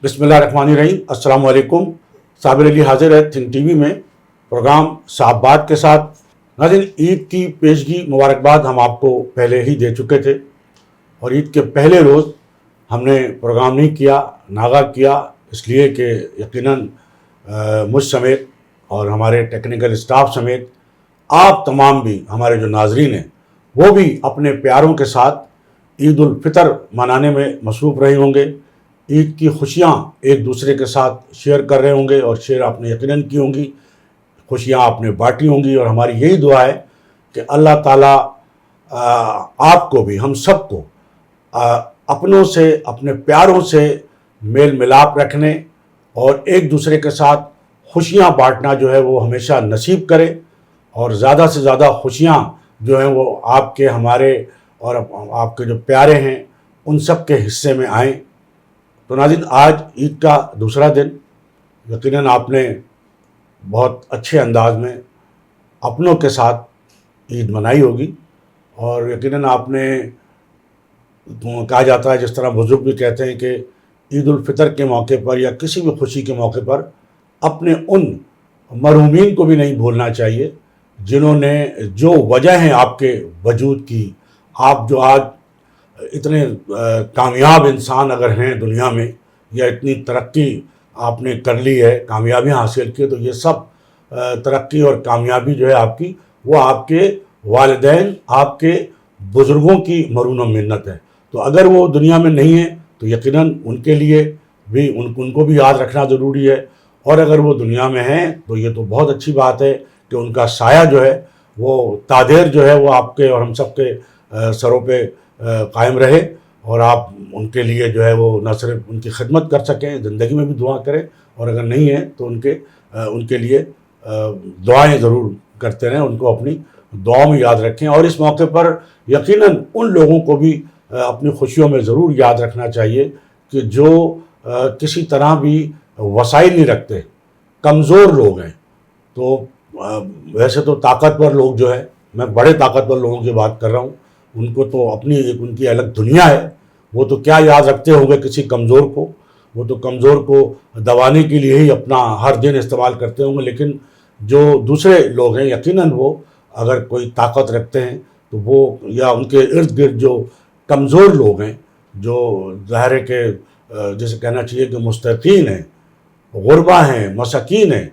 بسم اللہ الرحمن الرحیم۔ السلام علیکم۔ صابر علی حاضر ہے تھنک ٹی وی میں پروگرام صاحب بات کے ساتھ۔ ناظرین، عید کی پیشگی مبارکباد ہم آپ کو پہلے ہی دے چکے تھے، اور عید کے پہلے روز ہم نے پروگرام نہیں کیا، ناغہ کیا، اس لیے کہ یقیناً مجھ سمیت اور ہمارے ٹیکنیکل اسٹاف سمیت آپ تمام بھی ہمارے جو ناظرین ہیں وہ بھی اپنے پیاروں کے ساتھ عید الفطر منانے میں مصروف رہے ہوں گے، عید کی خوشیاں ایک دوسرے کے ساتھ شیئر کر رہے ہوں گے، اور شیئر آپ نے یقیناً کی ہوں گی، خوشیاں آپ نے بانٹی ہوں گی، اور ہماری یہی دعا ہے کہ اللہ تعالیٰ آپ کو بھی، ہم سب کو اپنوں سے، اپنے پیاروں سے میل ملاپ رکھنے اور ایک دوسرے کے ساتھ خوشیاں بانٹنا جو ہے وہ ہمیشہ نصیب کرے، اور زیادہ سے زیادہ خوشیاں جو ہیں وہ آپ کے، ہمارے اور آپ کے جو پیارے ہیں ان سب کے حصے میں آئیں۔ تو ناظرین، آج عید کا دوسرا دن، یقیناً آپ نے بہت اچھے انداز میں اپنوں کے ساتھ عید منائی ہوگی، اور یقیناً آپ نے، کہا جاتا ہے، جس طرح بزرگ بھی کہتے ہیں کہ عید الفطر کے موقع پر یا کسی بھی خوشی کے موقع پر اپنے ان مرحومین کو بھی نہیں بھولنا چاہیے جنہوں نے، جو وجہ ہیں آپ کے وجود کی، آپ جو آج اتنے کامیاب انسان اگر ہیں دنیا میں، یا اتنی ترقی آپ نے کر لی ہے، کامیابیاں حاصل کی، تو یہ سب ترقی اور کامیابی جو ہے آپ کی، وہ آپ کے والدین، آپ کے بزرگوں کی مرہون منت ہے۔ تو اگر وہ دنیا میں نہیں ہیں تو یقیناً ان کے لیے بھی، ان کو بھی یاد رکھنا ضروری ہے، اور اگر وہ دنیا میں ہیں تو یہ تو بہت اچھی بات ہے کہ ان کا سایہ جو ہے، وہ تادیر جو ہے، وہ آپ کے اور ہم سب کے سروں پہ قائم رہے، اور آپ ان کے لیے جو ہے وہ نہ صرف ان کی خدمت کر سکیں، زندگی میں بھی دعا کریں، اور اگر نہیں ہیں تو ان کے لیے دعائیں ضرور کرتے رہیں، ان کو اپنی دعاؤں میں یاد رکھیں۔ اور اس موقع پر یقیناً ان لوگوں کو بھی اپنی خوشیوں میں ضرور یاد رکھنا چاہیے کہ جو کسی طرح بھی وسائل نہیں رکھتے، کمزور لوگ ہیں۔ تو ویسے تو طاقتور لوگ جو ہے، میں بڑے طاقتور لوگوں کی بات کر رہا ہوں، ان کو تو اپنی ایک ان کی الگ دنیا ہے، وہ تو کیا یاد رکھتے ہوں گے کسی کمزور کو، وہ تو کمزور کو دبانے کے لیے ہی اپنا ہر دن استعمال کرتے ہوں گے، لیکن جو دوسرے لوگ ہیں یقیناً وہ اگر کوئی طاقت رکھتے ہیں تو وہ، یا ان کے ارد گرد جو کمزور لوگ ہیں، جو ظاہر ہے کہ جیسے کہنا چاہیے کہ مستحقین ہیں، غربا ہیں، مساکین ہیں،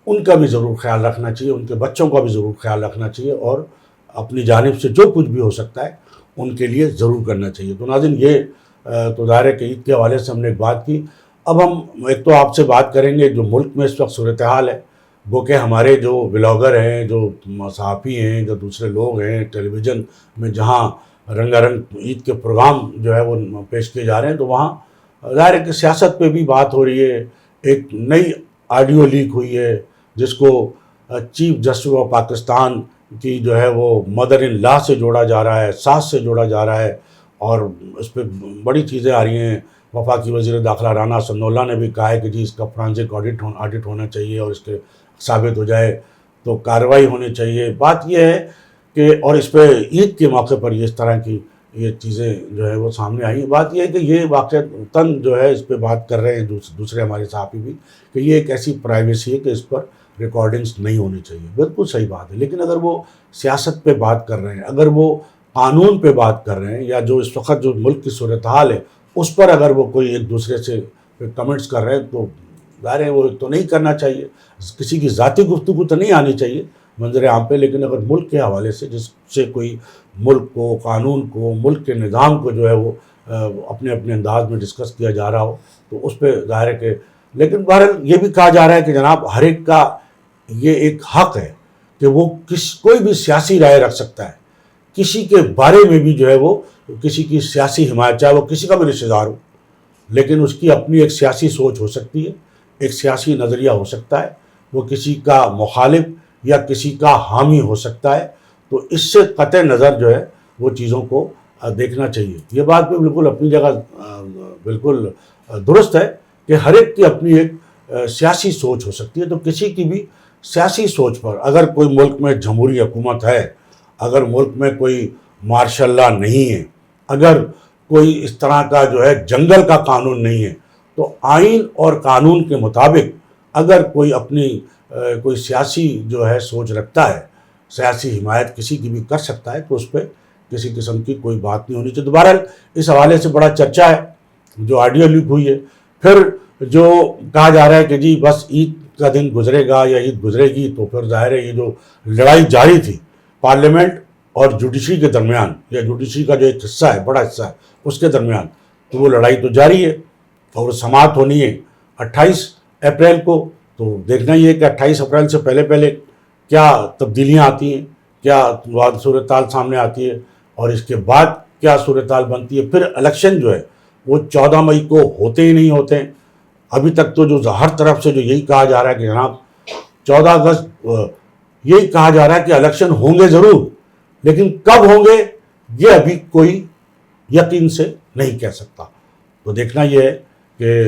ان کا بھی ضرور خیال رکھنا چاہیے، ان کے بچوں کا بھی ضرور خیال رکھنا چاہیے، اور اپنی جانب سے جو کچھ بھی ہو سکتا ہے ان کے لیے ضرور کرنا چاہیے۔ تو ناظرین، یہ تو ظاہر ہے کہ عید کے حوالے سے ہم نے ایک بات کی۔ اب ہم ایک تو آپ سے بات کریں گے جو ملک میں اس وقت صورتحال ہے، وہ کہ ہمارے جو بلاگر ہیں، جو صحافی ہیں، جو دوسرے لوگ ہیں ٹیلی ویژن میں جہاں رنگا رنگ عید کے پروگرام جو ہے وہ پیش کیے جا رہے ہیں، تو وہاں ظاہر ہے کہ سیاست پہ بھی بات ہو رہی ہے۔ ایک نئی آڈیو لیک ہوئی ہے جس کو چیف جسٹس آف پاکستان کی جو ہے وہ مدر ان لا سے جوڑا جا رہا ہے، ساس سے جوڑا جا رہا ہے، اور اس پہ بڑی چیزیں آ رہی ہیں۔ وفاقی وزیر داخلہ رانا ثناءاللہ نے بھی کہا ہے کہ جی اس کا فرانزک آڈٹ ہونا چاہیے، اور اس کے ثابت ہو جائے تو کارروائی ہونی چاہیے۔ بات یہ ہے کہ، اور اس پہ عید کے موقع پر اس طرح کی یہ چیزیں جو ہے وہ سامنے آئی ہیں۔ بات یہ ہے کہ یہ واقعتاً جو ہے اس پہ بات کر رہے ہیں دوسرے ہمارے صحافی بھی، کہ یہ ایک ایسی پرائیویسی ہے کہ اس پر ریکارڈنگز نہیں ہونی چاہیے۔ بالکل صحیح بات ہے، لیکن اگر وہ سیاست پہ بات کر رہے ہیں، اگر وہ قانون پہ بات کر رہے ہیں، یا جو اس وقت جو ملک کی صورتحال ہے اس پر اگر وہ کوئی ایک دوسرے سے کمنٹس کر رہے ہیں، تو ظاہر ہے وہ تو نہیں کرنا چاہیے، کسی کی ذاتی گفتگو تو نہیں آنی چاہیے منظر عام پہ، لیکن اگر ملک کے حوالے سے جس سے کوئی ملک کو، قانون کو، ملک کے نظام کو جو ہے وہ اپنے اپنے انداز میں ڈسکس کیا جا رہا ہو، تو اس پہ ظاہر ہے کہ، لیکن بہرحال یہ بھی کہا جا رہا ہے کہ جناب ہر ایک کا یہ ایک حق ہے کہ وہ کوئی بھی سیاسی رائے رکھ سکتا ہے، کسی کے بارے میں بھی جو ہے وہ کسی کی سیاسی حمایت، چاہے وہ کسی کا بھی رشتہ دار ہو، لیکن اس کی اپنی ایک سیاسی سوچ ہو سکتی ہے، ایک سیاسی نظریہ ہو سکتا ہے، وہ کسی کا مخالف یا کسی کا حامی ہو سکتا ہے۔ تو اس سے قطع نظر جو ہے وہ چیزوں کو دیکھنا چاہیے۔ یہ بات بھی بالکل اپنی جگہ بالکل درست ہے کہ ہر ایک کی اپنی ایک سیاسی سوچ ہو سکتی ہے، تو کسی کی بھی سیاسی سوچ پر، اگر کوئی ملک میں جمہوری حکومت ہے، اگر ملک میں کوئی مارشل لا نہیں ہے، اگر کوئی اس طرح کا جو ہے جنگل کا قانون نہیں ہے، تو آئین اور قانون کے مطابق اگر کوئی اپنی کوئی سیاسی جو ہے سوچ رکھتا ہے، سیاسی حمایت کسی کی بھی کر سکتا ہے، تو اس پہ کسی قسم کی کوئی بات نہیں ہونی چاہیے۔ تو بہرحال اس حوالے سے بڑا چرچا ہے جو آڈیو لیک ہوئی ہے۔ پھر جو کہا جا رہا ہے کہ جی بس عید کا دن گزرے گا یا عید گزرے گی تو پھر ظاہر ہے یہ جو لڑائی جاری تھی پارلیمنٹ اور جوڈیشری کے درمیان، یا جوڈیشری کا جو ایک حصہ ہے، بڑا حصہ ہے، اس کے درمیان، تو وہ لڑائی تو جاری ہے اور سماعت ہونی ہے 28 اپریل کو۔ تو دیکھنا یہ ہے کہ 28 اپریل سے پہلے پہلے کیا تبدیلیاں آتی ہیں، کیا صورتحال سامنے آتی ہے، اور اس کے بعد کیا صورتحال بنتی ہے۔ پھر الیکشن جو ہے وہ 14 مئی کو ہوتے ہی نہیں ہوتے ہیں۔ ابھی تک تو جو ہر طرف سے جو یہی کہا جا رہا ہے کہ جناب 14 اگست یہی کہا جا رہا ہے کہ الیکشن ہوں گے ضرور، لیکن کب ہوں گے یہ ابھی کوئی یقین سے نہیں کہہ سکتا۔ تو دیکھنا یہ ہے کہ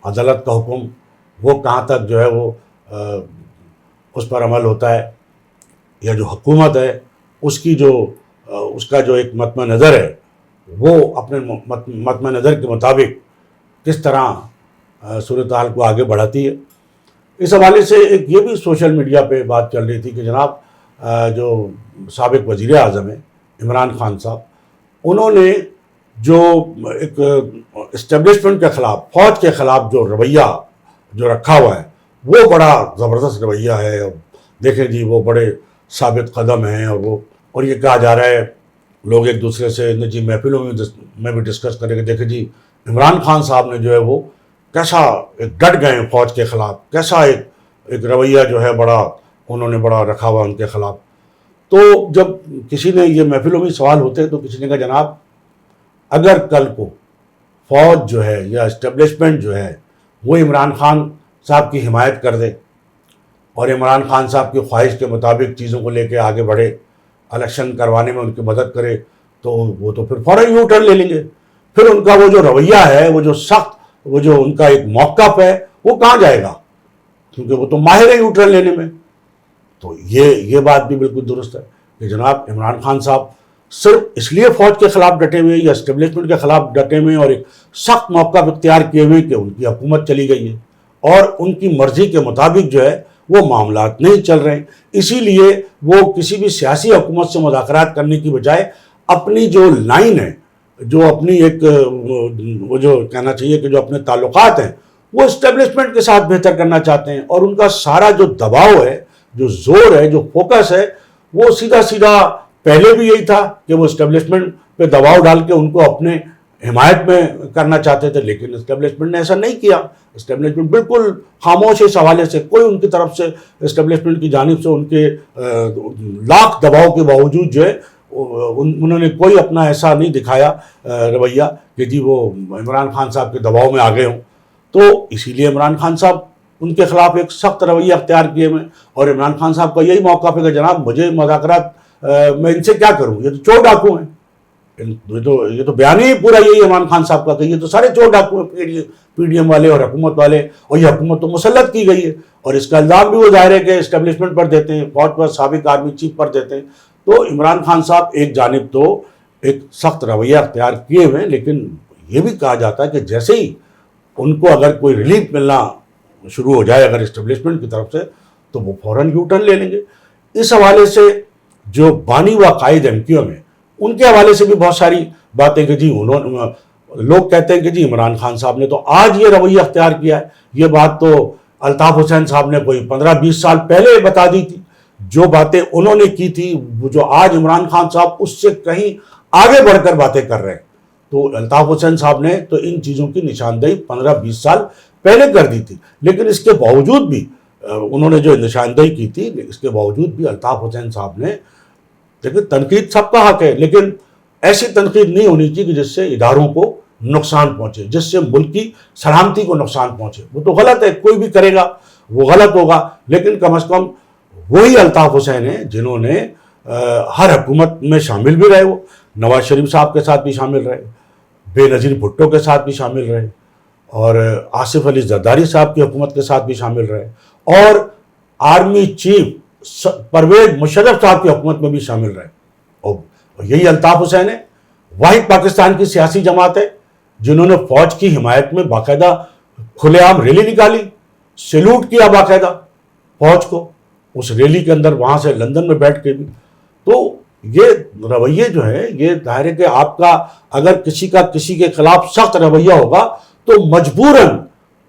عدالت کا حکم وہ کہاں تک جو ہے وہ اس پر عمل ہوتا ہے، یا جو حکومت ہے اس کی جو اس کا جو ایک مطمع نظر ہے وہ اپنے مطمع نظر کے مطابق کس طرح صورتحال کو آگے بڑھاتی ہے۔ اس حوالے سے ایک یہ بھی سوشل میڈیا پہ بات چل رہی تھی کہ جناب جو سابق وزیر اعظم ہیں عمران خان صاحب، انہوں نے جو ایک اسٹیبلشمنٹ کے خلاف، فوج کے خلاف جو رویہ جو رکھا ہوا ہے وہ بڑا زبردست رویہ ہے۔ اور دیکھیں جی وہ بڑے ثابت قدم ہیں، اور یہ کہا جا رہا ہے لوگ ایک دوسرے سے نجی محفلوں میں بھی ڈسکس کریں کہ دیکھیں جی عمران خان صاحب نے جو ہے وہ کیسا ایک ڈٹ گئے فوج کے خلاف، کیسا ایک رویہ جو ہے بڑا انہوں نے بڑا رکھا ہوا ان کے خلاف۔ تو جب کسی نے یہ محفلوں میں سوال ہوتے ہیں تو کسی نے کہا جناب اگر کل کو فوج جو ہے یا اسٹیبلشمنٹ جو ہے وہ عمران خان صاحب کی حمایت کر دے اور عمران خان صاحب کی خواہش کے مطابق چیزوں کو لے کے آگے بڑھے، الیکشن کروانے میں ان کی مدد کرے، تو وہ تو پھر فوراً یو ٹرن لے لیں گے۔ پھر ان کا وہ جو رویہ ہے، وہ جو سخت، وہ جو ان کا ایک موقف ہے، وہ کہاں جائے گا، کیونکہ وہ تو ماہر ہے یو ٹرن لینے میں۔ تو یہ بات بھی بالکل درست ہے کہ جناب عمران خان صاحب صرف اس لیے فوج کے خلاف ڈٹے ہوئے یا اسٹیبلشمنٹ کے خلاف ڈٹے ہوئے اور ایک سخت موقف اختیار کیے ہوئے کہ ان کی حکومت چلی گئی ہے اور ان کی مرضی کے مطابق جو ہے وہ معاملات نہیں چل رہے ہیں، اسی لیے وہ کسی بھی سیاسی حکومت سے مذاکرات کرنے کی بجائے اپنی جو لائن ہے، جو اپنی ایک وہ جو کہنا چاہیے کہ جو اپنے تعلقات ہیں وہ اسٹیبلشمنٹ کے ساتھ بہتر کرنا چاہتے ہیں، اور ان کا سارا جو دباؤ ہے، جو زور ہے، جو فوکس ہے، وہ سیدھا پہلے بھی یہی تھا کہ وہ اسٹیبلشمنٹ پہ دباؤ ڈال کے ان کو اپنے حمایت میں کرنا چاہتے تھے، لیکن اسٹیبلشمنٹ نے ایسا نہیں کیا۔ اسٹیبلشمنٹ بالکل خاموش ہے اس حوالے سے، کوئی ان کی طرف سے اسٹیبلشمنٹ کی جانب سے ان کے لاکھ دباؤ کے باوجود جو ہے انہوں نے کوئی اپنا ایسا نہیں دکھایا رویہ کہ جی وہ عمران خان صاحب کے دباؤ میں آ گئے ہوں۔ تو اسی لیے عمران خان صاحب ان کے خلاف ایک سخت رویہ اختیار کیے ہوئے، اور عمران خان صاحب کا یہی موقف ہے کہ جناب مجھے مذاکرات میں ان سے کیا کروں، یہ تو چور ڈاکو ہیں۔ یہ تو بیان ہی پورا یہی عمران خان صاحب کا کہ یہ تو سارے چور ڈاکو ہیں، پی ڈی ایم والے اور حکومت والے، اور یہ حکومت تو مسلط کی گئی ہے، اور اس کا الزام بھی وہ ظاہر ہے کہ اسٹیبلشمنٹ پر دیتے ہیں، فوج پر، سابق آرمی چیف پر دیتے ہیں۔ تو عمران خان صاحب ایک جانب تو ایک سخت رویہ اختیار کیے ہوئے، لیکن یہ بھی کہا جاتا ہے کہ جیسے ہی ان کو اگر کوئی ریلیف ملنا شروع ہو جائے اگر اسٹیبلشمنٹ کی طرف سے، تو وہ فوراً یو ٹرن لے لیں گے۔ اس حوالے سے جو بانی و قائد ایم کیو ایم ہے ان کے حوالے سے بھی بہت ساری باتیں کہ جی لوگ کہتے ہیں کہ جی عمران خان صاحب نے تو آج یہ رویہ اختیار کیا ہے، یہ بات تو الطاف حسین صاحب نے کوئی 15-20 سال پہلے بتا دی تھی۔ جو باتیں انہوں نے کی تھی، وہ جو آج عمران خان صاحب اس سے کہیں آگے بڑھ کر باتیں کر رہے ہیں، تو الطاف حسین صاحب نے تو ان چیزوں کی نشاندہی 15-20 سال پہلے کر دی تھی، لیکن اس کے باوجود بھی انہوں نے جو نشاندہی کی تھی، اس کے باوجود بھی الطاف حسین صاحب نے، دیکھیں تنقید سب کا حق ہے، لیکن ایسی تنقید نہیں ہونی چاہیے کہ جس سے اداروں کو نقصان پہنچے، جس سے ملک کی سلامتی کو نقصان پہنچے۔ وہ تو غلط ہے، کوئی بھی کرے گا وہ غلط ہوگا، لیکن کم از کم وہی الطاف حسین ہیں جنہوں نے ہر حکومت میں شامل بھی رہے، وہ نواز شریف صاحب کے ساتھ بھی شامل رہے، بے نظیر بھٹو کے ساتھ بھی شامل رہے، اور آصف علی زرداری صاحب کی حکومت کے ساتھ بھی شامل رہے، اور آرمی چیف پرویز مشرف صاحب کی حکومت میں بھی شامل رہے۔ اور یہی الطاف حسین ہے، واحد پاکستان کی سیاسی جماعت ہے جنہوں نے فوج کی حمایت میں باقاعدہ کھلے عام ریلی نکالی، سیلوٹ کیا باقاعدہ فوج کو اس ریلی کے اندر، وہاں سے لندن میں بیٹھ کے بھی. تو یہ رویے جو ہے، یہ ظاہر ہے کہ آپ کا اگر کسی کے خلاف سخت رویہ ہوگا تو مجبوراً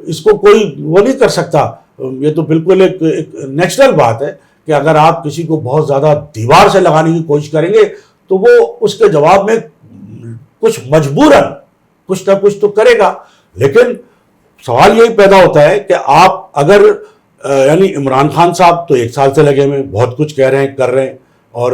اس کو کوئی وہ نہیں کر سکتا. یہ تو بالکل ایک نیچرل بات ہے کہ اگر آپ کسی کو بہت زیادہ دیوار سے لگانے کی کوشش کریں گے تو وہ اس کے جواب میں کچھ مجبوراً کچھ نہ کچھ تو کرے گا. لیکن سوال یہی پیدا ہوتا ہے کہ آپ اگر یعنی عمران خان صاحب تو 1 سال سے لگے ہوئے بہت کچھ کہہ رہے ہیں، کر رہے ہیں، اور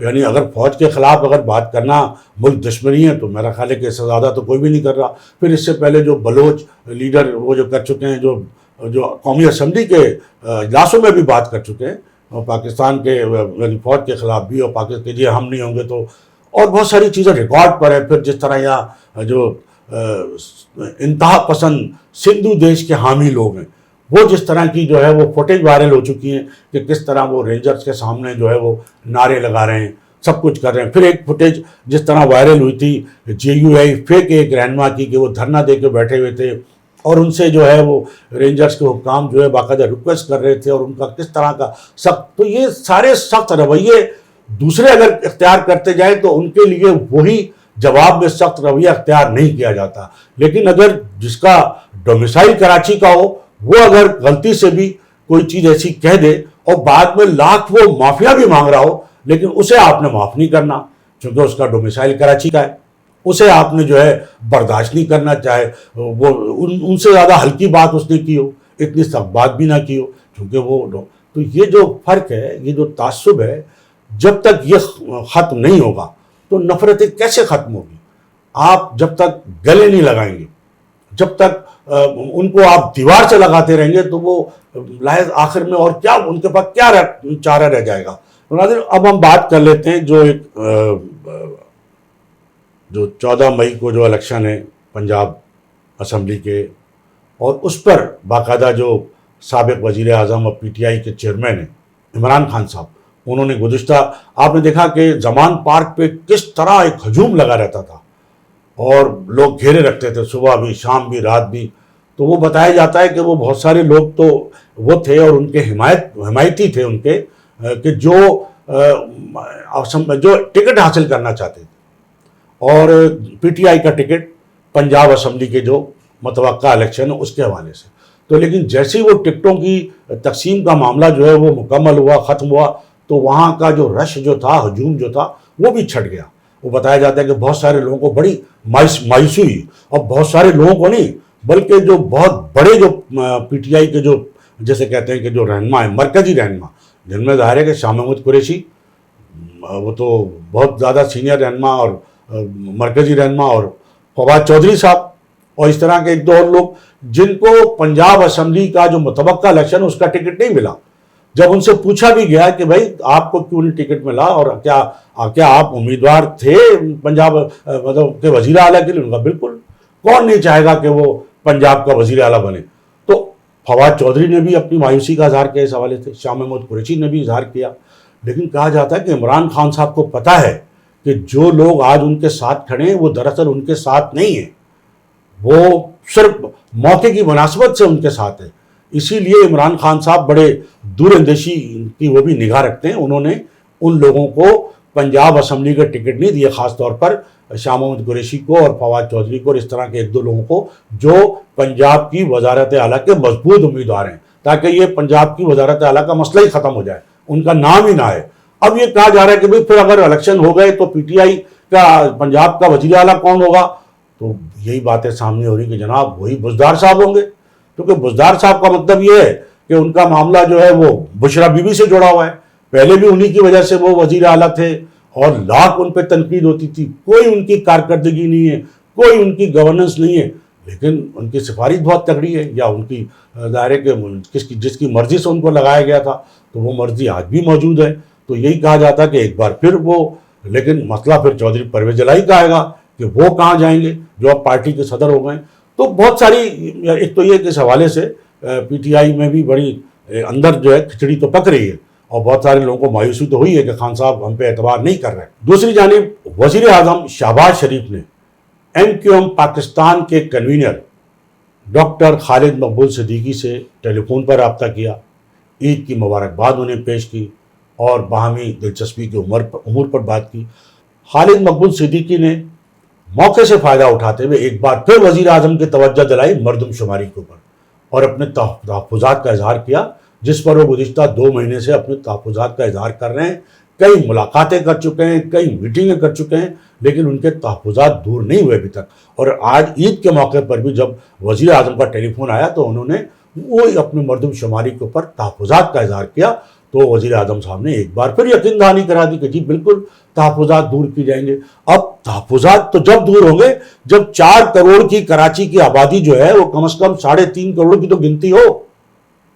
یعنی اگر فوج کے خلاف اگر بات کرنا ملک دشمنی ہے تو میرا خیال ہے کہ اس سے زیادہ تو کوئی بھی نہیں کر رہا. پھر اس سے پہلے جو بلوچ لیڈر وہ جو کر چکے ہیں، جو قومی اسمبلی کے اجلاسوں میں بھی بات کر چکے ہیں پاکستان کے یعنی فوج کے خلاف بھی، اور پاکستان کے لیے ہم نہیں ہوں گے تو، اور بہت ساری چیزیں ریکارڈ پر ہے. پھر جس طرح یہاں جو انتہا پسند سندھو دیش کے حامی لوگ ہیں، وہ جس طرح کی جو ہے وہ فوٹیج وائرل ہو چکی ہیں کہ کس طرح وہ رینجرز کے سامنے جو ہے وہ نعرے لگا رہے ہیں، سب کچھ کر رہے ہیں. پھر ایک فوٹیج جس طرح وائرل ہوئی تھی JUI فیک ایک رہنما کی کہ وہ دھرنا دے کے بیٹھے ہوئے تھے اور ان سے جو ہے وہ رینجرز کے حکام جو ہے باقاعدہ ریکویسٹ کر رہے تھے، اور ان کا کس طرح کا سخت. تو یہ سارے سخت رویے دوسرے اگر اختیار کرتے جائیں تو ان کے لیے وہی جواب میں سخت رویہ اختیار نہیں کیا جاتا. لیکن اگر جس کا ڈومیسائل کراچی کا ہو، وہ اگر غلطی سے بھی کوئی چیز ایسی کہہ دے اور بعد میں لاکھ وہ معافیا بھی مانگ رہا ہو، لیکن اسے آپ نے معاف نہیں کرنا کیونکہ اس کا ڈومیسائل کراچی کا ہے، اسے آپ نے جو ہے برداشت نہیں کرنا، چاہے وہ ان سے زیادہ ہلکی بات اس نے کی ہو، اتنی سخت بات بھی نہ کی ہو، کیونکہ وہ. تو یہ جو فرق ہے، یہ جو تعصب ہے، جب تک یہ ختم نہیں ہوگا تو نفرتیں کیسے ختم ہوگی؟ آپ جب تک گلے نہیں لگائیں گے، جب تک ان کو آپ دیوار سے لگاتے رہیں گے تو وہ لاحظ آخر میں اور کیا ان کے پاس کیا چارہ رہ جائے گا. اب ہم بات کر لیتے ہیں جو 14 مئی کو جو الیکشن ہے پنجاب اسمبلی کے، اور اس پر باقاعدہ جو سابق وزیر اعظم اور PTI کے چیئرمین ہیں عمران خان صاحب، انہوں نے گزشتہ آپ نے دیکھا کہ زمان پارک پہ کس طرح ایک ہجوم لگا رہتا تھا اور لوگ گھیرے رکھتے تھے، صبح بھی، شام بھی، رات بھی. تو وہ بتایا جاتا ہے کہ وہ بہت سارے لوگ تو وہ تھے اور ان کے حمایتی تھے ان کے کہ جو ٹکٹ حاصل کرنا چاہتے تھے، اور PTI کا ٹکٹ پنجاب اسمبلی کے جو متوقع الیکشن ہے اس کے حوالے سے. تو لیکن جیسے وہ ٹکٹوں کی تقسیم کا معاملہ جو ہے وہ مکمل ہوا، ختم ہوا، تو وہاں کا جو رش جو تھا، ہجوم جو تھا، وہ بھی چھٹ گیا. وہ بتایا جاتا ہے کہ بہت سارے لوگوں کو بڑی مایوسی ہوئی، اور بہت سارے لوگوں کو نہیں بلکہ جو بہت بڑے جو PTI کے جو جیسے کہتے ہیں کہ جو رہنما ہیں، مرکزی رہنما، جن میں ظاہر ہے کہ شاہ محمود قریشی وہ تو بہت زیادہ سینئر رہنما اور مرکزی رہنما، اور فواد چودھری صاحب، اور اس طرح کے ایک دو اور لوگ جن کو پنجاب اسمبلی کا جو متوقع الیکشن اس کا ٹکٹ نہیں ملا. جب ان سے پوچھا بھی گیا کہ بھائی آپ کو کیوں نہیں ٹکٹ ملا اور کیا آپ امیدوار تھے پنجاب مطلب کہ وزیر اعلیٰ کے لیے؟ ان کا بالکل، کون نہیں چاہے گا کہ وہ پنجاب کا وزیر اعلیٰ بنے. تو فواد چودھری نے بھی اپنی مایوسی کا اظہار کیا اس حوالے سے، شاہ محمود قریشی نے بھی اظہار کیا. لیکن کہا جاتا ہے کہ عمران خان صاحب کو پتہ ہے کہ جو لوگ آج ان کے ساتھ کھڑے ہیں وہ دراصل ان کے ساتھ نہیں ہیں، وہ صرف موقع کی مناسبت سے ان کے ساتھ ہیں. اسی لیے عمران خان صاحب بڑے دور اندیشی کی وہ بھی نگاہ رکھتے ہیں. انہوں نے ان لوگوں کو پنجاب اسمبلی کا ٹکٹ نہیں دیے، خاص طور پر شاہ محمود قریشی کو اور فواد چودھری کو اور اس طرح کے ایک دو لوگوں کو جو پنجاب کی وزارت اعلیٰ کے مضبوط امیدوار ہیں، تاکہ یہ پنجاب کی وزارت اعلیٰ کا مسئلہ ہی ختم ہو جائے، ان کا نام ہی نہ آئے. اب یہ کہا جا رہا ہے کہ بھئی پھر اگر الیکشن ہو گئے تو PTI کا پنجاب کا وزیر اعلیٰ کون ہوگا؟ تو یہی باتیں سامنے ہو رہی کہ جناب وہی بزدار صاحب ہوں گے، کیونکہ بزدار صاحب کا مطلب یہ ہے کہ ان کا معاملہ جو ہے وہ بشرا بی بی سے جڑا ہوا ہے. پہلے بھی انہی کی وجہ سے وہ وزیر اعلیٰ تھے اور لاکھ ان پہ تنقید ہوتی تھی، کوئی ان کی کارکردگی نہیں ہے، کوئی ان کی گورننس نہیں ہے، لیکن ان کی سفارش بہت تگڑی ہے، یا ان کی ظاہر ہے کہ جس کی مرضی سے ان کو لگایا گیا تھا تو وہ مرضی آج بھی موجود ہے. تو یہی کہا جاتا ہے کہ ایک بار پھر وہ، لیکن مسئلہ پھر چودھری پرویز الہی کا آئے گا کہ وہ کہاں جائیں گے جو اب پارٹی کے صدر ہو گئے. تو بہت ساری، ایک تو یہ کہ اس حوالے سے PTI میں بھی بڑی اندر جو ہے کھچڑی تو پک رہی ہے، اور بہت سارے لوگوں کو مایوسی تو ہوئی ہے کہ خان صاحب ہم پہ اعتبار نہیں کر رہے. دوسری جانب وزیر اعظم شہباز شریف نے MQM پاکستان کے کنوینر ڈاکٹر خالد مقبول صدیقی سے ٹیلی فون پر رابطہ کیا، عید کی مبارکباد انہیں پیش کی اور باہمی دلچسپی کے امور پر بات کی۔ خالد مقبول صدیقی نے موقع سے فائدہ اٹھاتے ہوئے ایک بار پھر وزیر اعظم کی توجہ دلائی مردم شماری کے اوپر اور اپنے تحفظات کا اظہار کیا، جس پر وہ گزشتہ 2 مہینے سے اپنے تحفظات کا اظہار کر رہے ہیں۔ کئی ملاقاتیں کر چکے ہیں، کئی میٹنگیں کر چکے ہیں، لیکن ان کے تحفظات دور نہیں ہوئے ابھی تک۔ اور آج عید کے موقع پر بھی جب وزیر اعظم کا ٹیلی فون آیا تو انہوں نے وہی اپنے مردم شماری کے اوپر تحفظات کا اظہار کیا، تو وزیر اعظم صاحب نے ایک بار پھر یقین دہانی کرا دی کہ جی بالکل تحفظات دور کی جائیں گے۔ اب تحفظات تو جب دور ہوں گے جب 4 کروڑ کی کراچی کی آبادی جو ہے وہ کم از کم 3.5 کروڑ کی تو گنتی ہو۔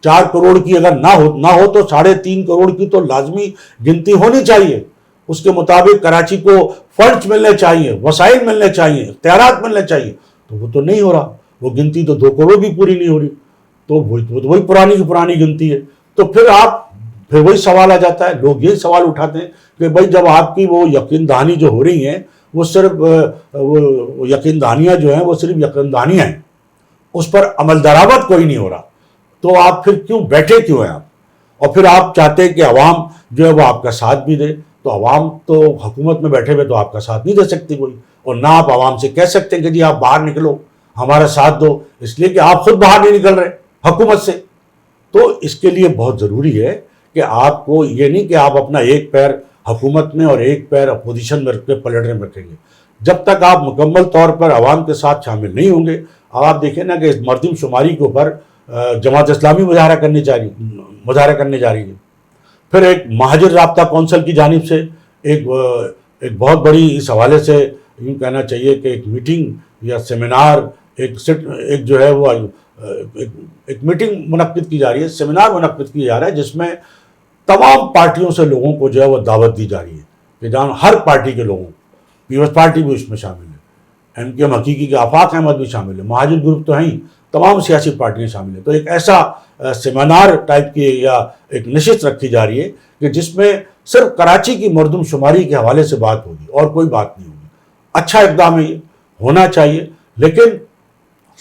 4 کروڑ کی اگر نہ ہو تو 3.5 کروڑ کی تو لازمی گنتی ہونی چاہیے۔ اس کے مطابق کراچی کو فنڈز ملنے چاہیے، وسائل ملنے چاہیے، اختیارات ملنے چاہیے، تو وہ تو نہیں ہو رہا۔ وہ گنتی تو 2 کروڑ بھی پوری نہیں ہو رہی، تو وہی پرانی کی پرانی گنتی ہے۔ تو پھر وہی سوال آ جاتا ہے، لوگ یہی سوال اٹھاتے ہیں کہ بھائی جب آپ کی وہ یقین دہانی جو ہو رہی ہیں وہ صرف وہ یقین دہانیاں جو ہیں وہ صرف یقین دہانیاں ہیں، اس پر عمل درآمد کوئی نہیں ہو رہا، تو آپ پھر کیوں بیٹھے کیوں ہیں آپ؟ اور پھر آپ چاہتے ہیں کہ عوام جو ہے وہ آپ کا ساتھ بھی دے، تو عوام تو حکومت میں بیٹھے ہوئے تو آپ کا ساتھ نہیں دے سکتی کوئی، اور نہ آپ عوام سے کہہ سکتے ہیں کہ جی آپ باہر نکلو ہمارا ساتھ دو، اس لیے کہ آپ خود باہر نہیں نکل رہے حکومت سے۔ تو اس کے لیے بہت ضروری ہے کہ آپ کو یہ نہیں کہ آپ اپنا ایک پیر حکومت میں اور ایک پیر اپوزیشن میں رکھ کے پلڑنے میں رکھیں گے۔ جب تک آپ مکمل طور پر عوام کے ساتھ شامل نہیں ہوں گے، اب آپ دیکھیں نا کہ اس مردم شماری کے اوپر جماعت اسلامی مظاہرہ کرنے جا رہی ہے۔ پھر ایک مہاجر رابطہ کونسل کی جانب سے ایک بہت بڑی اس حوالے سے یوں کہنا چاہیے کہ ایک میٹنگ یا سیمینار ایک جو ہے وہ ایک میٹنگ منعقد کی جا رہی ہے، سیمینار منعقد کیا جا رہا ہے، جس میں تمام پارٹیوں سے لوگوں کو جو ہے وہ دعوت دی جا رہی ہے کہ جہاں ہر پارٹی کے لوگوں، پیپلز پارٹی بھی اس میں شامل ہے، MQM حقیقی کے آفاق احمد بھی شامل ہے، مہاجر گروپ تو ہیں ہی، تمام سیاسی پارٹیاں شامل ہیں۔ تو ایک ایسا سیمینار ٹائپ کی یا ایک نشست رکھی جا رہی ہے کہ جس میں صرف کراچی کی مردم شماری کے حوالے سے بات ہوگی اور کوئی بات نہیں ہوگی۔ اچھا اقدام ہے، یہ ہونا چاہیے، لیکن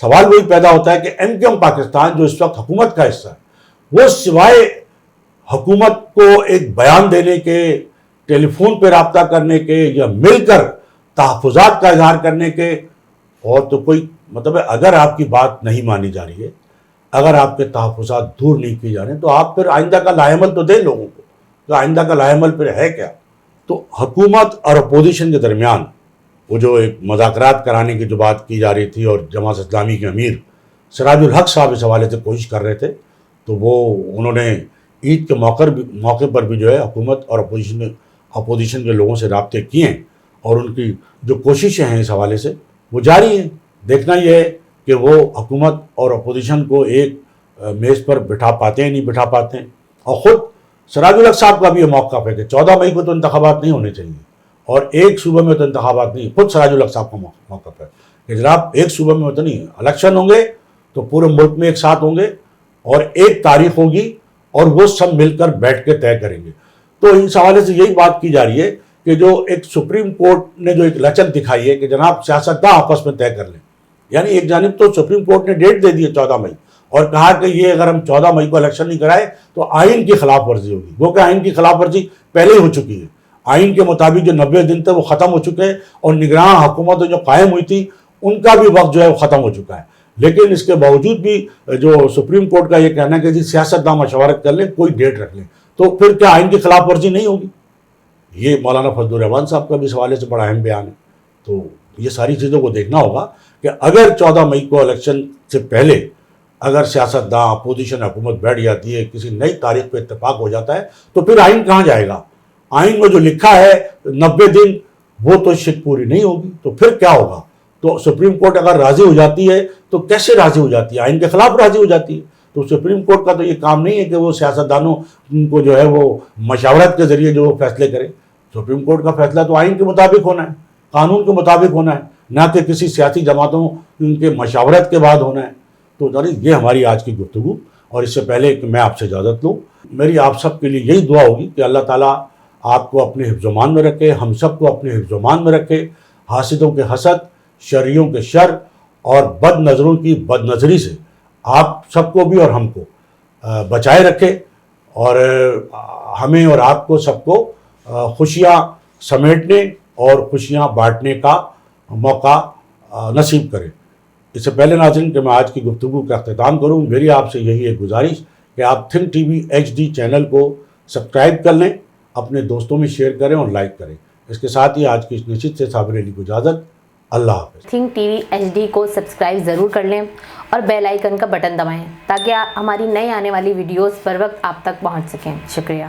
سوال وہی پیدا ہوتا ہے کہ MQM پاکستان جو اس وقت حکومت کا حصہ ہے، وہ سوائے حکومت کو ایک بیان دینے کے، ٹیلی فون پہ رابطہ کرنے کے یا مل کر تحفظات کا اظہار کرنے کے اور تو کوئی مطلب ہے۔ اگر آپ کی بات نہیں مانی جا رہی ہے، اگر آپ کے تحفظات دور نہیں کیے جا رہے ہیں، تو آپ پھر آئندہ کا لائحہ عمل تو دیں لوگوں کو، تو آئندہ کا لائحہ عمل پھر ہے کیا؟ تو حکومت اور اپوزیشن کے درمیان وہ جو ایک مذاکرات کرانے کی جو بات کی جا رہی تھی اور جماعت اسلامی کے امیر سراج الحق صاحب اس حوالے سے کوشش کر رہے تھے، تو انہوں نے عید کے موقع پر بھی جو ہے حکومت اور اپوزیشن کے لوگوں سے رابطے کیے ہیں، اور ان کی جو کوششیں ہیں اس حوالے سے وہ جاری ہیں۔ دیکھنا یہ ہے کہ وہ حکومت اور اپوزیشن کو ایک میز پر بٹھا پاتے ہیں نہیں بٹھا پاتے ہیں۔ اور خود سراج الحق صاحب کا بھی یہ موقف ہے کہ 14 مئی کو تو انتخابات نہیں ہونے چاہیے، اور ایک صوبے میں تو انتخابات نہیں، خود سراج الحق صاحب کا موقف ہے کہ جناب ایک صوبے میں تو نہیں، الیکشن ہوں گے تو پورے ملک میں ایک ساتھ ہوں گے اور ایک تاریخ ہوگی اور وہ سب مل کر بیٹھ کے طے کریں گے۔ تو اس حوالے سے یہی بات کی جا رہی ہے کہ جو ایک سپریم کورٹ نے جو ایک لچک دکھائی ہے کہ جناب سیاستداں آپس میں طے کر لیں، یعنی ایک جانب تو سپریم کورٹ نے ڈیٹ دے دی ہے 14 مئی اور کہا کہ یہ اگر ہم 14 مئی کو الیکشن نہیں کرائے تو آئین کی خلاف ورزی ہوگی، وہ کہ آئین کی خلاف ورزی پہلے ہی ہو چکی ہے۔ آئین کے مطابق جو 90 دن تھے وہ ختم ہو چکے ہیں، اور نگراں حکومت جو قائم ہوئی تھی ان کا بھی وقت جو ہے وہ ختم ہو چکا ہے۔ لیکن اس کے باوجود بھی جو سپریم کورٹ کا یہ کہنا ہے کہ جی سیاستداں مشاورت کر لیں، کوئی ڈیٹ رکھ لیں، تو پھر کیا آئین کی خلاف ورزی نہیں ہوگی؟ یہ مولانا فضل الرحمان صاحب کا بھی اس حوالے سے بڑا اہم بیان ہے۔ تو یہ ساری چیزوں کو دیکھنا ہوگا کہ اگر 14 مئی کو الیکشن سے پہلے اگر سیاستداں اپوزیشن حکومت بیٹھ جاتی ہے، کسی نئی تاریخ پہ اتفاق ہو جاتا ہے، تو پھر آئین کہاں جائے گا؟ آئین میں جو لکھا ہے 90 دن، وہ تو شک پوری نہیں ہوگی، تو پھر کیا ہوگا؟ تو سپریم کورٹ اگر راضی ہو جاتی ہے تو کیسے راضی ہو جاتی ہے؟ آئین کے خلاف راضی ہو جاتی ہے۔ تو سپریم کورٹ کا تو یہ کام نہیں ہے کہ وہ سیاستدانوں کو جو ہے وہ مشاورت کے ذریعے جو وہ فیصلے کرے۔ سپریم کورٹ کا فیصلہ تو آئین کے مطابق ہونا ہے، قانون کے مطابق ہونا ہے، نہ کہ کسی سیاسی جماعتوں کے مشاورت کے بعد ہونا ہے۔ تو یہ ہماری آج کی گفتگو، اور اس سے پہلے کہ میں آپ سے اجازت لوں، میری آپ سب کے لیے یہی دعا ہوگی کہ اللہ تعالیٰ آپ کو اپنے حفظ و امان میں رکھے، ہم سب کو اپنے حفظ و امان میں رکھے، حاسدوں کے حسد، شریوں کے شر اور بد نظروں کی بد نظری سے آپ سب کو بھی اور ہم کو بچائے رکھے، اور ہمیں اور آپ کو سب کو خوشیاں سمیٹنے اور خوشیاں بانٹنے کا موقع نصیب کرے۔ اس سے پہلے ناظرین کہ میں آج کی گفتگو کا اختتام کروں، میری آپ سے یہی ایک گزارش کہ آپ think T V HD channel کو سبسکرائب کر لیں، اپنے دوستوں میں شیئر کریں اور لائک کریں۔ اس کے ساتھ ہی آج کی اس نشست سے صابر علی کو اجازت، اللہ حافظ۔ تھنک ٹی وی HD کو سبسکرائب ضرور کر لیں اور بیل آئیکن کا بٹن دبائیں تاکہ ہماری نئی آنے والی ویڈیوز پر وقت آپ تک پہنچ سکیں۔ شکریہ۔